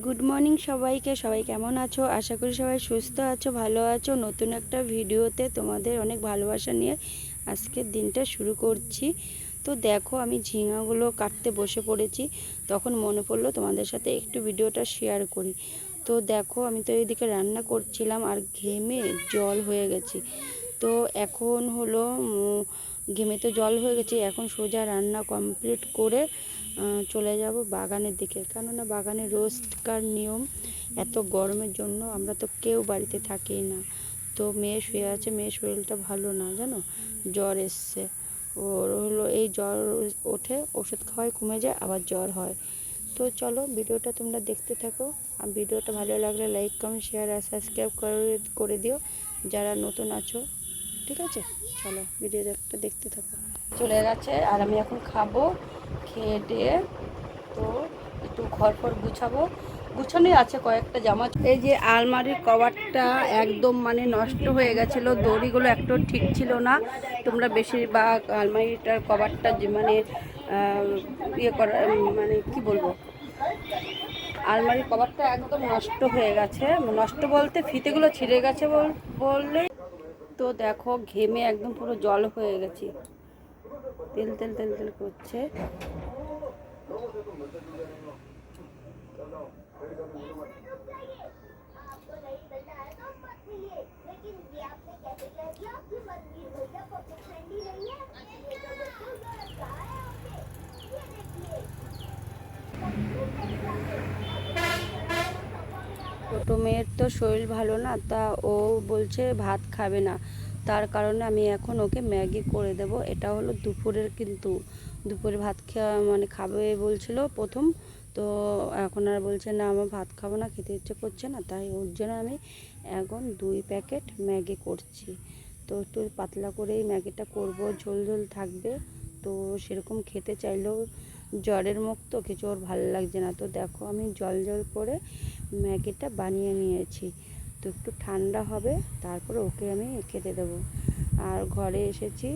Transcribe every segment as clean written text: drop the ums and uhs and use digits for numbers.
Good morning সবাইকে। সবাই কেমন আছো? আশা করি সবাই সুস্থ আছো, ভালো আছো। নতুন একটা ভিডিওতে তোমাদের অনেক ভালোবাসা নিয়ে আজকের দিনটা শুরু করছি। তো দেখো, আমি ঝিঙাগুলো কাটতে বসে পড়েছি, তখন মনে পড়লো তোমাদের সাথে একটু ভিডিওটা শেয়ার করি। তো দেখো, আমি তো এইদিকে রান্না করছিলাম আর ঘেমে জল হয়ে গেছি। তো এখন হলো ঘেমে তো জল হয়ে গেছে, এখন সোজা রান্না কমপ্লিট করে চলে যাব বাগানের দিকে। কেননা বাগানে রোজকার নিয়ম, এত গরমের জন্য আমরা তো কেউ বাড়িতে থাকি না। তো মেয়ে শুয়ে আছে, মেয়ের শরীরটা ভালো না, জানো, জ্বর এসছে ওর। হলো এই জ্বর ওঠে, ওষুধ খাওয়ায় কমে যায়, আবার জ্বর হয়। তো চলো ভিডিওটা তোমরা দেখতে থাকো। আর ভিডিওটা ভালো লাগলে লাইক, কমেন্ট, শেয়ার আর সাবস্ক্রাইব করে দিও যারা নতুন আছো, ঠিক আছে? চলো ভিডিওটা দেখতে থাকো। চলে গেছে আর আমি এখন খাবো, খেয়ে দিয়ে তো একটু ঘর ফর গুছাবো। গুছানোই আছে, কয়েকটা জামা। এই যে আলমারির কভারটা একদম মানে নষ্ট হয়ে গেছিলো, দড়িগুলো একটু ঠিক ছিল না। তোমরা বেশিরভাগ আলমারিটার কভারটা যে মানে ইয়ে করা, মানে কি বলবো, আলমারির কভারটা একদম নষ্ট হয়ে গেছে। নষ্ট বলতে ফিতেগুলো ছিঁড়ে গেছে বললে। তো দেখো ঘেমে একদম পুরো জল হয়ে গেছি, তেল তেল তেল তেল করছে। ছোটো মেয়ের তো শরীর ভালো না, তা ও বলছে ভাত খাবে না। তার কারণে আমি এখন ওকে ম্যাগি করে দেব। এটা হলো দুপুরের, কিন্তু দুপুরে ভাত খাওয়া মানে খাবে বলছিল প্রথম, তো এখন আর বলছে না আমার ভাত খাবো না, খেতে ইচ্ছে করছে না। তাই ওর জন্য আমি এখন 2 প্যাকেট ম্যাগি করছি। তো একটু পাতলা করেই ম্যাগিটা করব, ঝোল ঝোল থাকবে। তো সেরকম খেতে চাইলেও জ্বরের মুখ তো কিছু ওর ভালো লাগছে না। তো দেখো আমি জল জল করে ম্যাগিটা বানিয়ে নিয়েছি। তো একটু ঠান্ডা হবে, তারপরে ওকে আমি খেতে দেবো। আর ঘরে এসেছি,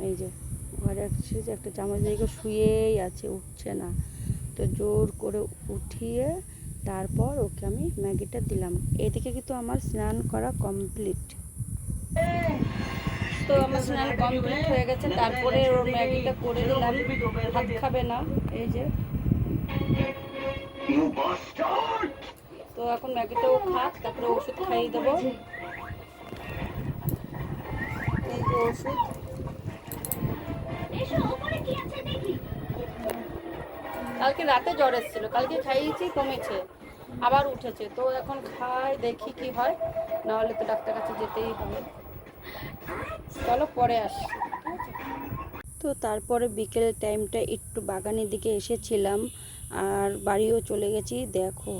এই যে ঘরে এসেছি, একটা চামচ জায়গা শুয়েই আছে, উঠছে না। তো জোর করে উঠিয়ে তারপর ওকে আমি ম্যাগিটা দিলাম। এদিকে কিন্তু আমার স্নান করা কমপ্লিট। তো আমার স্নান কমপ্লিট হয়ে গেছে, তারপরে ওর ম্যাগিটা করে দিলাম। ভাত খাবে না, এই যে। তো এখন ম্যাগিটাও খাক, তারপরে ওষুধ খাইয়ে দেবো। এই যে ওষুধ, কালকে রাতে জ্বর এসেছিল, কালকে খাইয়েছি, কমেছে, আবার উঠেছে। তো এখন খাই, দেখি কি হয়, নাহলে তো ডাক্তার কাছে যেতেই হবে। চলো পরে আসছি, ঠিক আছে? তো তারপরে বিকেলের টাইমটা একটু বাগানের দিকে এসেছিলাম, আর বাড়িও চলে গেছি। দেখো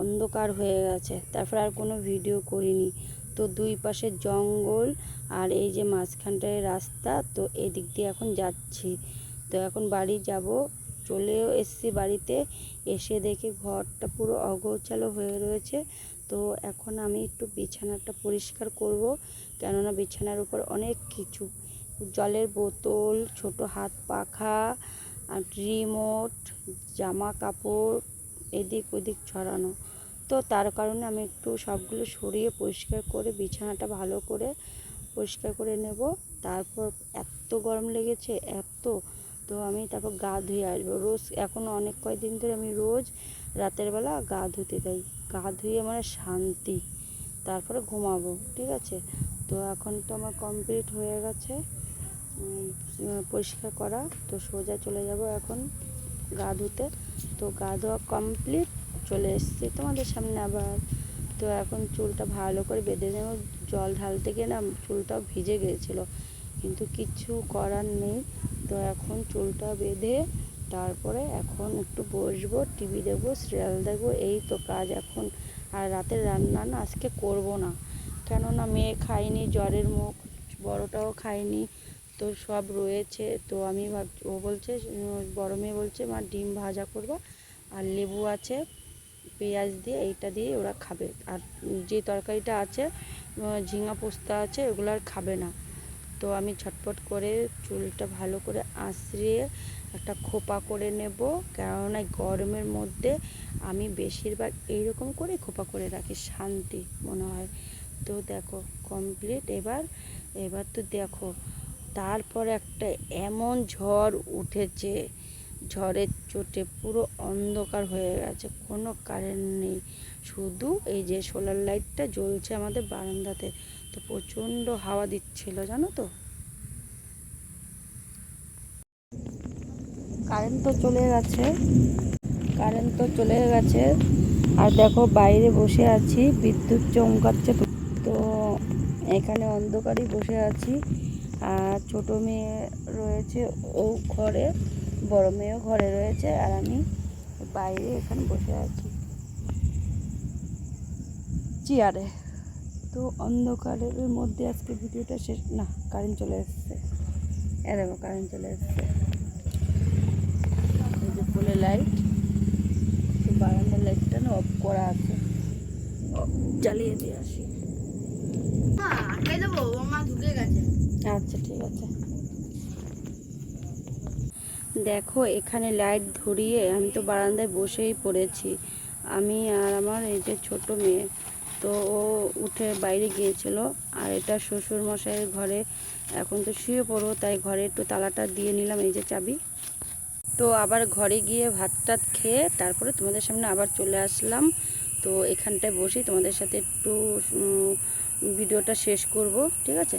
অন্ধকার হয়ে গেছে, তারপর আর কোনো ভিডিও করিনি। তো দুই পাশে জঙ্গল, আর এই যে মাঝখানটায় রাস্তা। তো এদিক দিয়ে এখন যাচ্ছি। তো এখন বাড়ি যাব, চলেও এসছি বাড়িতে। এসে দেখি ঘরটা পুরো অগোছালো হয়ে রয়েছে। তো এখন আমি একটু বিছানাটা পরিষ্কার করব, কেননা বিছানার উপর অনেক কিছু, জলের বোতল, ছোট হাত পাখা, আর রিমোট, জামা কাপড় এদিক ওদিক ছড়ানো। তো তার কারণে আমি একটু সবগুলো সরিয়ে পরিষ্কার করে বিছানাটা ভালো করে পরিষ্কার করে নেব। তারপর এত গরম লেগেছে এত, তো আমি তারপর গা ধুয়ে আসবো। রোজ এখন অনেক কয়েকদিন ধরে আমি রোজ রাতের বেলা গা ধুতে যাই, গা ধুয়ে মানে শান্তি, তারপরে ঘুমাবো, ঠিক আছে? তো এখন তো আমার কমপ্লিট হয়ে গেছে পরিষ্কার করা। তো সোজা চলে যাব এখন গা ধুতে। তো গা ধোয়া কমপ্লিট, চলে এসেছি তোমাদের সামনে আবার। তো এখন চুলটা ভালো করে বেঁধে নেব। জল ঢালতে গিয়ে না চুলটাও ভিজে গিয়েছিলো, কিন্তু কিছু করার নেই। তো এখন চুলটা বেঁধে তারপরে এখন একটু বসবো, টিভি দেখবো, সিরিয়াল দেখবো, এই তো কাজ এখন। আর রাতের রান্না না আজকে করব না, কেননা মেয়ে খায়নি, জ্বরের মুখ, বড়টাও খায়নি, তো সব রয়েছে। তো আমি ভাবছি, ও বলছে, বড় মেয়ে বলছে মা ডিম ভাজা করবা, আর লেবু আছে, পেঁয়াজ দিয়ে, এইটা দিয়ে ওরা খাবে। আর যে তরকারিটা আছে, ঝিঙা পোস্তা আছে, ওগুলো আর খাবে না। তো আমি ঝটপট করে চুলটা ভালো করে আঁচড়িয়ে একটা খোপা করে নেব, কেননা গরমের মধ্যে আমি বেশিরভাগ এইরকম করে খোপা করে রাখি, শান্তি মনে হয়। তো দেখো কমপ্লিট। এবার তো দেখো তারপরে একটা এমন ঝড় উঠেছে, ঝড়ের চোটে পুরো অন্ধকার হয়ে গেছে, কোনো কারেন্ট নেই, শুধু এই যে সোলার লাইটটা জ্বলছে আমাদের বারান্দাতে। তো প্রচণ্ড হাওয়া দিচ্ছিল জানো তো। কারেন্ট তো চলে গেছে আর দেখো বাইরে বসে আছি, বিদ্যুৎ চমকাচ্ছে। তো এখানে অন্ধকারই বসে আছি। আর ছোটো মেয়ে রয়েছে ও ঘরে, বড় মেয়েও ঘরে রয়েছে, আর আমি বাইরে এখানে বসে আছি চেয়ারে। তো অন্ধকারের মধ্যে আজকে ভিডিওটা শেষ না, কারেন্ট চলে এসছে, দেখো কারেন্ট চলে এসছে, এই যে ফুলের লাইট। তো বারান্দার লাইটটা না অফ করা আছে, জ্বালিয়ে দিয়ে আসি। আচ্ছা ঠিক আছে। দেখো এখানে লাইট ধরিয়ে আমি তো বারান্দায় বসেই পড়েছি, আমি আর আমার এই যে ছোট মেয়ে। তো ও উঠে বাইরে গিয়েছিল, আর এটা শ্বশুর মশাইয়ের ঘরে। এখন তো শুয়ে পড়বো, তাই ঘরে একটু তালাটা দিয়ে নিলাম, এই যে চাবি। তো আবার ঘরে গিয়ে ভাত টাত খেয়ে তারপরে তোমাদের সামনে আবার চলে আসলাম। তো এখানটায় বসি তোমাদের সাথে একটু ভিডিওটা শেষ করব, ঠিক আছে।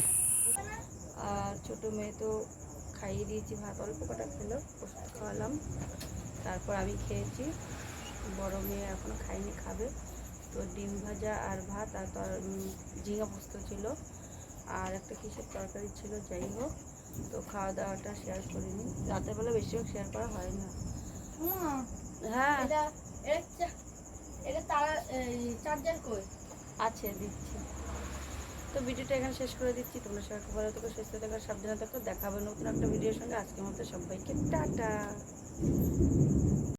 আর ছোটো মেয়ে তো খাইয়ে দিয়েছি, ভাত অল্প কটা খেলো, ওষুধ খাওয়ালাম, তারপর আমি খেয়েছি। বড় মেয়ে এখনও খাইনি, খাবে। তো ডিম ভাজা আর ভাত আর ঝিঙা পোস্ত ছিল, আর একটা কিসের তরকারি ছিল, যাই হোক। তো খাওয়া দাওয়াটা শেয়ার করিনি, রাতের বেলা বেশিরভাগ শেয়ার করা হয় না। হ্যাঁ আছে, দিচ্ছি। তো ভিডিওটা এখানে শেষ করে দিচ্ছি। তোমরা সবাই খুব ভালো থেকো, সুস্থ থাকো, সাবধানে থাকো। দেখা হবে নতুন একটা ভিডিওর সঙ্গে। আজকের মতো সবাইকে টাটা।